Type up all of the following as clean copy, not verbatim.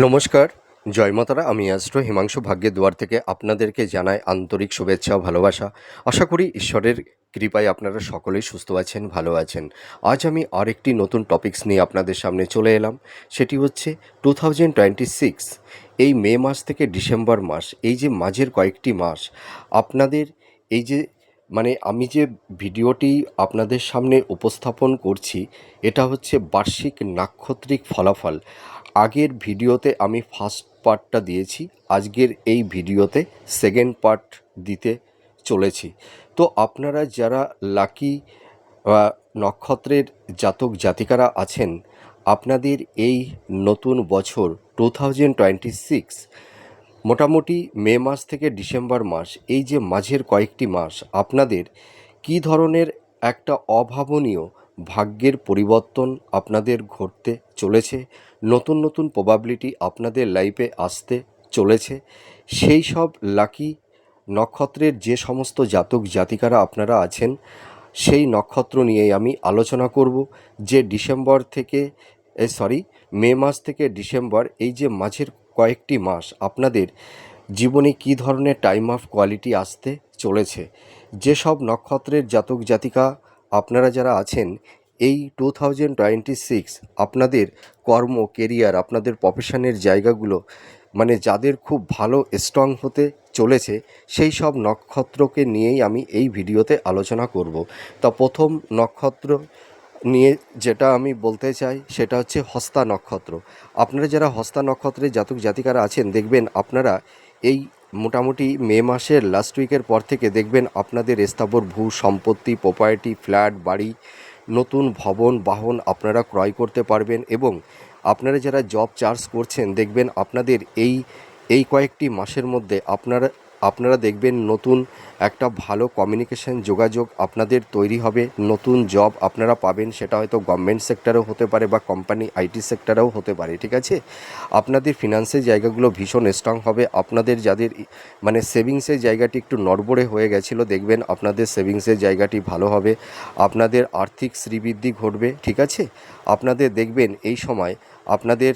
নমস্কার, জয় মাতারা। আমি অ্যাস্ট্রো হিমাংশু ভাগ্যের দুয়ার থেকে আপনাদেরকে জানাই আন্তরিক শুভেচ্ছা ও ভালোবাসা। আশা করি ঈশ্বরের কৃপায় আপনারা সকলেই সুস্থ আছেন, ভালো আছেন। আজ আমি আরেকটি নতুন টপিকস নিয়ে আপনাদের সামনে চলে এলাম। সেটি হচ্ছে 2026 এই মে মাস থেকে ডিসেম্বর মাস, এই যে মাঝের কয়েকটি মাস আপনাদের এই যে আমি যে ভিডিওটি আপনাদের সামনে উপস্থাপন করছি, এটা হচ্ছে বার্ষিক নাক্ষত্রিক ফলাফল। আগের ভিডিওতে আমি ফার্স্ট পার্টটা দিয়েছি, আজকের এই ভিডিওতে সেকেন্ড পার্ট দিতে চলেছি। তো আপনারা যারা লাকি নক্ষত্রের জাতক জাতিকারা আছেন, আপনাদের এই নতুন বছর 2026 মোটামুটি মে মাস থেকে ডিসেম্বর মাস, এই যে মাঝের কয়েকটি মাস আপনাদের কী ধরনের একটা অভাবনীয় ভাগ্যের পরিবর্তন আপনাদের ঘটতে চলেছে, নতুন নতুন প্রবাবিলিটি আপনাদের লাইফে আসতে চলেছে, সেই সব লাকি নক্ষত্রের যে সমস্ত জাতক জাতিকারা আপনারা আছেন, সেই নক্ষত্র নিয়েই আমি আলোচনা করব। যে ডিসেম্বর থেকে মে মাস থেকে ডিসেম্বর, এই যে মাঝের কয়েকটি মাস আপনাদের জীবনে কী ধরনের টাইম অফ কোয়ালিটি আসতে চলেছে। যেসব নক্ষত্রের জাতক জাতিকা আপনারা যারা আছেন, এই 2026 আপনাদের কর্ম, কেরিয়ার, আপনাদের প্রফেশনের জায়গাগুলো যাদের খুব ভালো স্ট্রং হতে চলেছে, সেই সব নক্ষত্রকে নিয়েই আমি এই ভিডিওতে আলোচনা করব। তা প্রথম নক্ষত্র নিয়ে যেটা আমি বলতে চাই সেটা হচ্ছে হস্তা নক্ষত্র। আপনারা যারা হস্তা নক্ষত্রের জাতক জাতিকারা আছেন, দেখবেন আপনারা এই মোটামুটি মে মাসের লাস্ট উইকের পর থেকে দেখবেন আপনাদের স্থাবর ভূ সম্পত্তি, প্রপার্টি, ফ্ল্যাট, বাড়ি, নতুন ভবন, বাহন আপনারা ক্রয় করতে পারবেন। এবং আপনারা যারা জব চার্জ করছেন, দেখবেন আপনাদের এই কয়েকটি মাসের মধ্যে আপনারা দেখবেন নতুন একটা ভালো কমিউনিকেশন যোগাযোগ আপনাদের তৈরি হবে, নতুন জব আপনারা পাবেন। সেটা হয়তো গভর্নমেন্ট সেক্টরেও হতে পারে বা কোম্পানি আইটি সেক্টরেও হতে পারে, ঠিক আছে। আপনাদের ফিনান্সের জায়গাগুলো ভীষণ স্ট্রং হবে। আপনাদের যাদের সেভিংসের জায়গাটি একটু নড়বড়ে হয়ে গেছিলো, দেখবেন আপনাদের সেভিংসের জায়গাটি ভালো হবে, আপনাদের আর্থিক শ্রীবৃদ্ধি ঘটবে, ঠিক আছে। আপনাদের দেখবেন এই সময় আপনাদের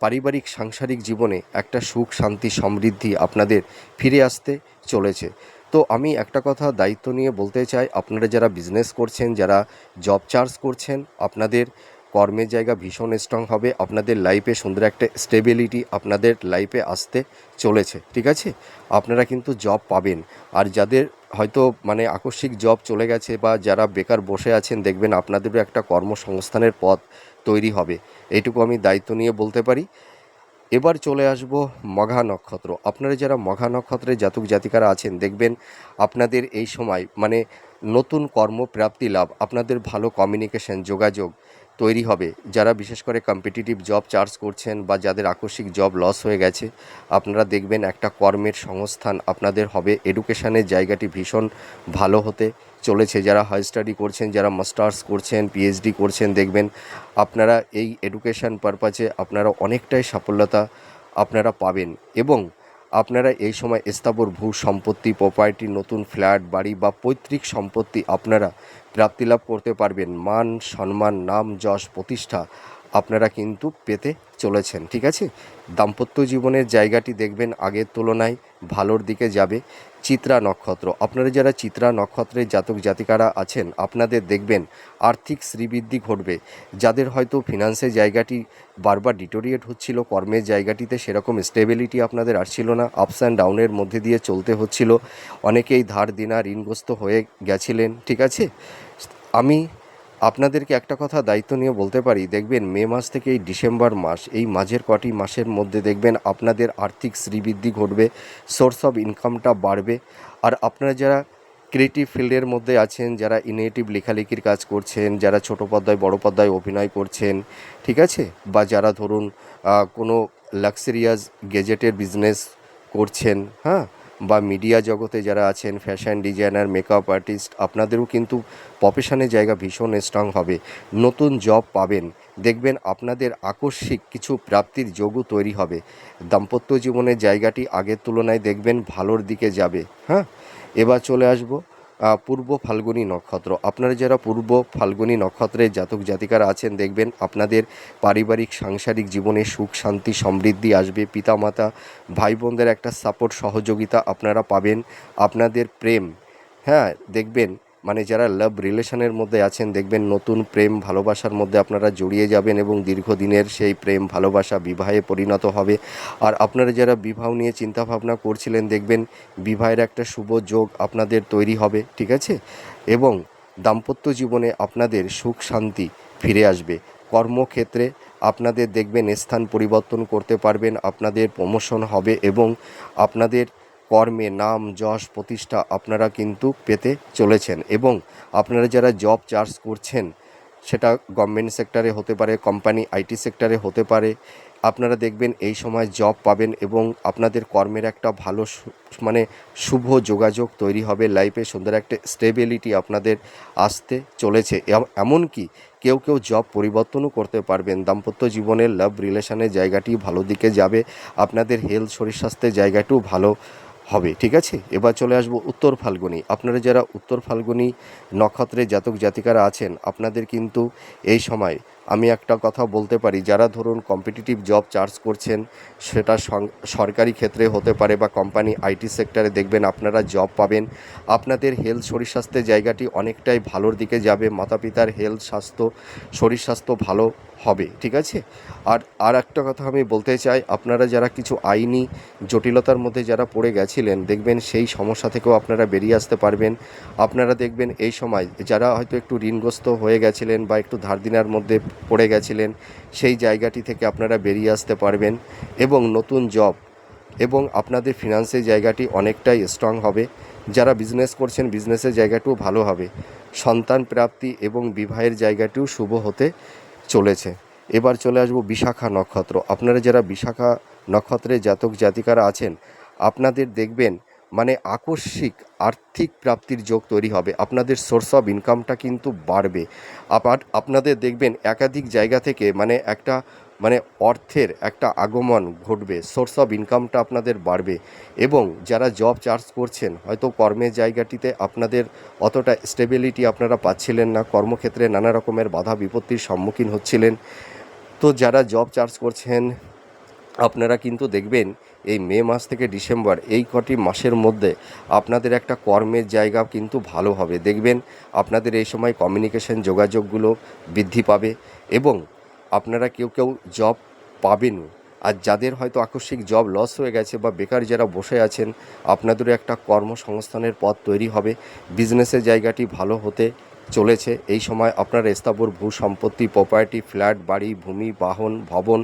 পারিবারিক সাংসারিক জীবনে একটা সুখ, শান্তি, সমৃদ্ধি আপনাদের ফিরে আসতে চলেছে। তো আমি একটা কথা দায়িত্ব নিয়ে বলতে চাই, আপনারা যারা বিজনেস করছেন, যারা জব চার্জ করছেন, আপনাদের কর্মের জায়গা ভীষণ স্ট্রং হবে, আপনাদের লাইফে সুন্দর একটা স্টেবিলিটি আপনাদের লাইফে আসতে চলেছে, ঠিক আছে। আপনারা কিন্তু জব পাবেন। আর যাদের হয়তো আকস্মিক জব চলে গেছে বা যারা বেকার বসে আছেন, দেখবেন আপনাদেরও একটা কর্মসংস্থানের পথ তৈরি হবে, এইটুকু আমি দায়িত্ব নিয়ে বলতে পারি। এবার চলে আসব মঘা নক্ষত্র। আপনারা যারা মঘা নক্ষত্রের জাতক জাতিকারা আছেন, দেখবেন আপনাদের এই সময় নতুন কর্মপ্রাপ্তি লাভ, আপনাদের ভালো কমিউনিকেশন যোগাযোগ তৈরি হবে। যারা বিশেষ করে কম্পিটিটিভ জব চার্জ করছেন বা যাদের আকস্মিক জব লস হয়ে গেছে, আপনারা দেখবেন একটা কর্মের সংস্থান আপনাদের হবে। এডুকেশনের জায়গাটি ভীষণ ভালো হতে চলেছে। যারা হাই স্টাডি করছেন, যারা মাস্টার্স করছেন, পিএইচডি করছেন, দেখবেন আপনারা এই এডুকেশন পারপাসে আপনারা অনেকটাই সাফল্যতা আপনারা পাবেন। এবং আপনারা এই সময় স্থাবর ভূ সম্পত্তি, প্রপার্টি, নতুন ফ্ল্যাট, বাড়ি বা পৈতৃক সম্পত্তি আপনারা প্রাপ্তিলাভ করতে পারবেন। মান সম্মান, নাম, যশ, প্রতিষ্ঠা আপনারা কিন্তু পেতে চলেছেন, ঠিক আছে। দাম্পত্য জীবনের জায়গাটি দেখবেন আগের তুলনায় ভালোর দিকে যাবে। চিত্রা নক্ষত্র, আপনারা যারা চিত্রা নক্ষত্রের জাতক জাতিকারা আছেন, আপনাদের দেখবেন আর্থিক শ্রীবৃদ্ধি ঘটবে। যাদের হয়তো ফিনান্সের জায়গাটি বারবার ডিটোরিয়েট হচ্ছিল, কর্মের জায়গাটিতে সেরকম স্টেবিলিটি আপনাদের আসছিল না, আপস অ্যান্ড ডাউনের মধ্যে দিয়ে চলতে হচ্ছিল, অনেকেই ধার দেনা ঋণগ্রস্ত হয়ে গেছিলেন, ঠিক আছে। আমি আপনাদেরকে একটা কথা দায়িত্ব নিয়ে বলতে পারি, দেখবেন মে মাস থেকে এই ডিসেম্বর মাস, এই মাঝের কটি মাসের মধ্যে দেখবেন আপনাদের আর্থিক শ্রীবৃদ্ধি ঘটবে, সোর্স অফ ইনকামটা বাড়বে। আর আপনারা যারা ক্রিয়েটিভ ফিল্ডের মধ্যে আছেন, যারা ইনোভেটিভ লেখালেখির কাজ করছেন, যারা ছোটো পর্দায় বড় পর্দায় অভিনয় করছেন, ঠিক আছে, বা যারা ধরুন কোনো লাক্সারিয়াস গেজেটের বিজনেস করছেন, হ্যাঁ, বা মিডিয়া জগতে যারা আছেন, ফ্যাশন ডিজাইনার, মেকআপ আর্টিস্ট, আপনাদেরও কিন্তু প্রফেশনের জায়গা ভীষণ স্ট্রং হবে, নতুন জব পাবেন। দেখবেন আপনাদের আকস্মিক কিছু প্রাপ্তির যোগও তৈরি হবে। দাম্পত্য জীবনের জায়গাটি আগের তুলনায় দেখবেন ভালোর দিকে যাবে, হ্যাঁ। এবার চলে আসবো পূর্ব ফাল্গুনী নক্ষত্র। আপনারা যারা পূর্ব ফাল্গুনী নক্ষত্রের জাতক জাতিকারা আছেন, দেখবেন আপনাদের পারিবারিক সাংসারিক জীবনে সুখ শান্তি সমৃদ্ধি আসবে। পিতামাতা ভাই বোনদের একটা সাপোর্ট সহযোগিতা আপনারা পাবেন। আপনাদের প্রেম, হ্যাঁ, দেখবেন মানে যারা লাভ রিলেশনের মধ্যে আছেন, দেখবেন নতুন প্রেম ভালোবাসার মধ্যে আপনারা জড়িয়ে যাবেন এবং দীর্ঘদিনের সেই প্রেম ভালোবাসা বিবাহে পরিণত হবে। আর আপনারা যারা বিবাহ নিয়ে চিন্তাভাবনা করছিলেন, দেখবেন বিবাহের একটা শুভ যোগ আপনাদের তৈরি হবে, ঠিক আছে। এবং দাম্পত্য জীবনে আপনাদের সুখ শান্তি ফিরে আসবে। কর্মক্ষেত্রে আপনাদের দেখবেন স্থান পরিবর্তন করতে পারবেন, আপনাদের প্রমোশন হবে এবং আপনাদের কর্মে নাম যশ প্রতিষ্ঠা আপনারা কিন্তু পেতে চলেছেন। এবং আপনারা যারা জব চার্জ করছেন, সেটা গভর্নমেন্ট সেক্টরে হতে পারে, কোম্পানি আইটি সেক্টরে হতে পারে, আপনারা দেখবেন এই সময় জব পাবেন এবং আপনাদের কর্মের একটা ভালো মানে শুভ যোগাযোগ তৈরি হবে। লাইফে সুন্দর একটা স্টেবিলিটি আপনাদের আসতে চলেছে। এমনকি কেউ কেউ জব পরিবর্তনও করতে পারবেন। দাম্পত্য জীবনের লাভ রিলেশনের জায়গাটি ভালো দিকে যাবে। আপনাদের হেলথ শরীর স্বাস্থ্যের জায়গাটিও ভালো হবে, ঠিক আছে। এবার চলে আসবো উত্তর ফাল্গুনী। আপনারা যারা উত্তর ফাল্গুনী নক্ষত্রে জাতক জাতিকারা আছেন, আপনাদের কিন্তু এই সময় আমি একটা কথা বলতে পারি, যারা ধরুন কম্পিটিটিভ জব চার্জ করছেন, সেটা সরকারি ক্ষেত্রে হতে পারে বা কোম্পানি আইটি সেক্টরে, দেখবেন আপনারা জব পাবেন। আপনাদের হেলথ শরীর স্বাস্থ্যের জায়গাটি অনেকটাই ভালোর দিকে যাবে। মাতা পিতার হেলথ স্বাস্থ্য শরীর স্বাস্থ্য ভালো হবে, ঠিক আছে। আর একটা কথা আমি বলতে চাই, আপনারা যারা কিছু আইনি জটিলতার মধ্যে যারা পড়ে গেছিলেন, দেখবেন সেই সমস্যা থেকেও আপনারা বেরিয়ে আসতে পারবেন। আপনারা দেখবেন এই সময় যারা হয়তো একটু ঋণগ্রস্ত হয়ে গেছিলেন বা একটু ধার দেনার মধ্যে পড়ে গেছিলেন, সেই জায়গাটি থেকে আপনারা বেরিয়ে আসতে পারবেন এবং নতুন জব এবং আপনাদের ফিনান্সের জায়গাটি অনেকটাই স্ট্রং হবে। যারা বিজনেস করছেন, বিজনেসের জায়গাটিও ভালো হবে। সন্তান প্রাপ্তি এবং বিবাহের জায়গাটিও শুভ হতে চলেছে। এবার চলে আসবো বিশাখা নক্ষত্র। আপনারা যারা বিশাখা নক্ষত্রের জাতক জাতিকারা আছেন, আপনাদের দেখবেন মানে আকস্মিক আর্থিক প্রাপ্তির যোগ তৈরি হবে। আপনাদের সোর্স অফ ইনকামটা কিন্তু বাড়বে। আবার আপনাদের দেখবেন একাধিক জায়গা থেকে মানে অর্থের একটা আগমন ঘটবে। সোর্স অফ ইনকামটা আপনাদের বাড়বে। এবং যারা জব চার্জ করছেন, হয়তো কর্মের জায়গাটিতে আপনাদের অতটা স্টেবিলিটি আপনারা পাচ্ছিলেন না, কর্মক্ষেত্রে নানা রকমের বাধা বিপত্তির সম্মুখীন হচ্ছিলেন, তো যারা জব চার্জ করছেন, আপনারা কিন্তু দেখবেন এই মে মাস থেকে ডিসেম্বর এই কটি মাসের মধ্যে আপনাদের একটা কর্মের জায়গা কিন্তু ভালো হবে। দেখবেন আপনাদের এই সময় কমিউনিকেশন যোগাযোগগুলো বৃদ্ধি পাবে এবং আপনারা কেউ কেউ জব পাবেনও। আর যাদের হয়তো আকস্মিক জব লস হয়ে গেছে বা বেকার যারা বসে আছেন, আপনাদেরও একটা কর্মসংস্থানের পথ তৈরি হবে। বিজনেসের জায়গাটি ভালো হতে চলেছে। এই সময় আপনার স্থাবর ভূ সম্পত্তি, প্রপার্টি, ফ্ল্যাট, বাড়ি, ভূমি, বাহন, ভবন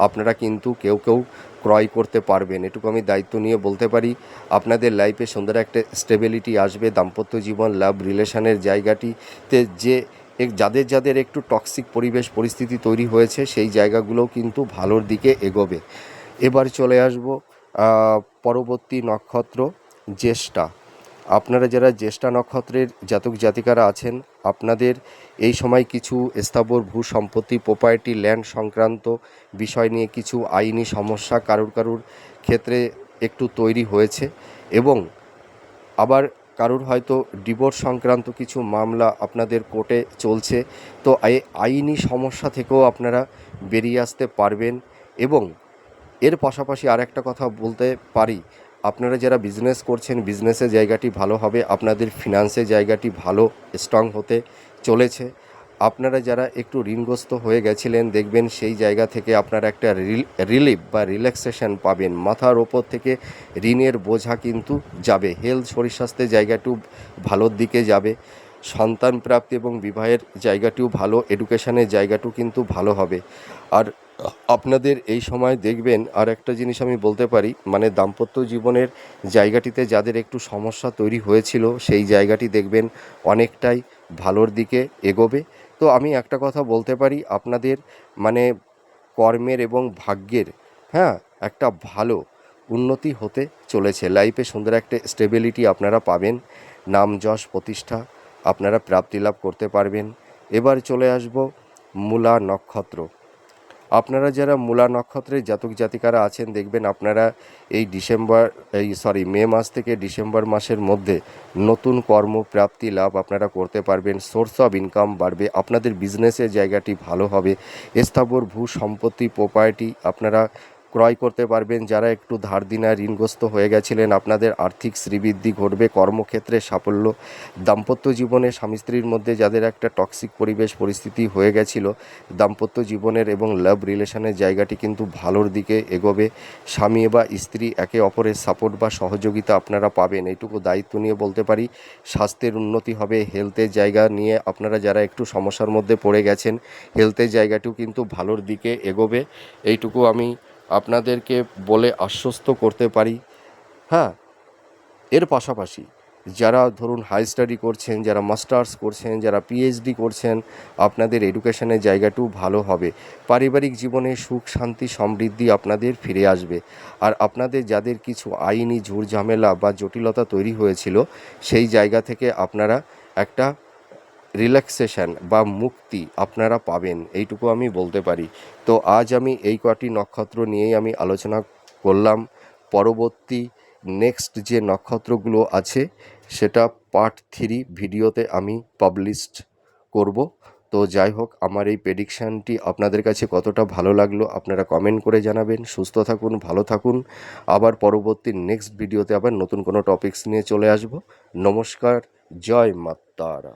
আপনারা কিন্তু কেউ কেউ ক্রয় করতে পারবেন। এটুকু আমি দায়িত্ব নিয়ে বলতে পারি। আপনাদের লাইফে সুন্দর একটা স্টেবিলিটি আসবে। দাম্পত্য জীবন লাভ রিলেশনের জায়গাটিতে যাদের যাদের একটু টক্সিক পরিবেশ পরিস্থিতি তৈরি হয়েছে, সেই জায়গাগুলোও কিন্তু ভালোর দিকে এগোবে। এবার চলে আসব পরবর্তী নক্ষত্র জ্যেষ্ঠা। আপনারা যারা জ্যেষ্ঠা নক্ষত্রের জাতক জাতিকারা আছেন, আপনাদের এই সময় কিছু স্থাবর ভূ সম্পত্তি, প্রপার্টি, ল্যান্ড সংক্রান্ত বিষয় নিয়ে কিছু আইনি সমস্যা কারুর ক্ষেত্রে একটু তৈরি হয়েছে এবং আবার কারুর হয়তো ডিভোর্স সংক্রান্ত কিছু মামলা আপনাদের কোর্টে চলছে। তো এই আইনি সমস্যা থেকেও আপনারা বেরিয়ে আসতে পারবেন। এবং এর পাশাপাশি আর একটা কথা বলতে পারি, আপনারা যারা বিজনেস করছেন, বিজনেসের জায়গাটি ভালো হবে। আপনাদের ফিনান্সের জায়গাটি ভালো স্ট্রং হতে চলেছে। আপনারা যারা একটু ঋণগ্রস্ত হয়ে গেছিলেন, দেখবেন সেই জায়গা থেকে আপনারা একটা রিলিফ বা রিল্যাক্সেশন পাবেন। মাথার ওপর থেকে ঋণের বোঝা কিন্তু যাবে। হেলথ শরীর স্বাস্থ্যের জায়গাটিও ভালোর দিকে যাবে। সন্তান প্রাপ্তি এবং বিবাহের জায়গাটিও ভালো, এডুকেশনের জায়গাটিও কিন্তু ভালো হবে। আর আপনাদের এই সময় দেখবেন আর একটা জিনিস আমি বলতে পারি, মানে দাম্পত্য জীবনের জায়গাটিতে যাদের একটু সমস্যা তৈরি হয়েছিল, সেই জায়গাটি দেখবেন অনেকটাই ভালোর দিকে এগোবে। তো আমি একটা কথা বলতে পারি, আপনাদের মানে কর্মের এবং ভাগ্যের, হ্যাঁ, একটা ভালো উন্নতি হতে চলেছে। লাইফে সুন্দর একটা স্টেবিলিটি আপনারা পাবেন। নাম যশ প্রতিষ্ঠা আপনারা প্রাপ্তি লাভ করতে পারবেন। এবার চলে আসব মূলা নক্ষত্র। আপনারা যারা মূলা নক্ষত্রের জাতক জাতিকারা আছেন, দেখবেন আপনারা এই মে মাস থেকে ডিসেম্বর মাসের মধ্যে নতুন কর্মপ্রাপ্তি লাভ আপনারা করতে পারবেন। সোর্স অফ ইনকাম বাড়বে, আপনাদের বিজনেসের জায়গাটি ভালো হবে, স্থাবর ভূ সম্পত্তি প্রপার্টি আপনারা ক্রয় করতে পারবেন। যারা একটু ধার দিনা ঋণগ্রস্ত হয়ে গেছিলেন, আপনাদের আর্থিক শ্রীবৃদ্ধি ঘটবে, কর্মক্ষেত্রে সাফল্য, দাম্পত্য জীবনে স্বামী স্ত্রীর মধ্যে যাদের একটা টক্সিক পরিবেশ পরিস্থিতি হয়ে গেছিল, দাম্পত্য জীবনের এবং লাভ রিলেশনের জায়গাটি কিন্তু ভালোর দিকে এগোবে। স্বামী বা স্ত্রী একে অপরের সাপোর্ট বা সহযোগিতা আপনারা পাবেন, এইটুকু দায়িত্ব নিয়ে বলতে পারি। স্বাস্থ্যের উন্নতি হবে, হেলথের জায়গা নিয়ে আপনারা যারা একটু সমস্যার মধ্যে পড়ে গেছেন, হেলথের জায়গাটিও কিন্তু ভালোর দিকে এগোবে, এইটুকু আমি আপনাদেরকে বলে আশ্বস্ত করতে পারি। হ্যাঁ, এর পাশাপাশি যারা ধরুন হাই স্টাডি করছেন, যারা মাস্টার্স করছেন, যারা পিএইচডি করছেন, আপনাদের এডুকেশনের জায়গাটিও ভালো হবে। পারিবারিক জীবনে সুখ শান্তি সমৃদ্ধি আপনাদের ফিরে আসবে। আর আপনাদের যাদের কিছু আইনি ঝুটঝামেলা বা জটিলতা তৈরি হয়েছিল, সেই জায়গা থেকে আপনারা একটা রিল্যাক্সেশন বা মুক্তি আপনারা পাবেন, এইটুকু আমি বলতে পারি। তো আজ আমি এই কটি নক্ষত্র নিয়েই আমি আলোচনা করলাম। পরবর্তী নেক্সট যে নক্ষত্রগুলো আছে সেটা পার্ট 3 ভিডিওতে আমি পাবলিশড করব। তো যাই হোক, আমার এই প্রেডিকশানটি আপনাদের কাছে কতটা ভালো লাগলো আপনারা কমেন্ট করে জানাবেন। সুস্থ থাকুন, ভালো থাকুন। আবার পরবর্তী নেক্সট ভিডিওতে আবার নতুন কোনো টপিকস নিয়ে চলে আসব। নমস্কার, জয় মা তারা।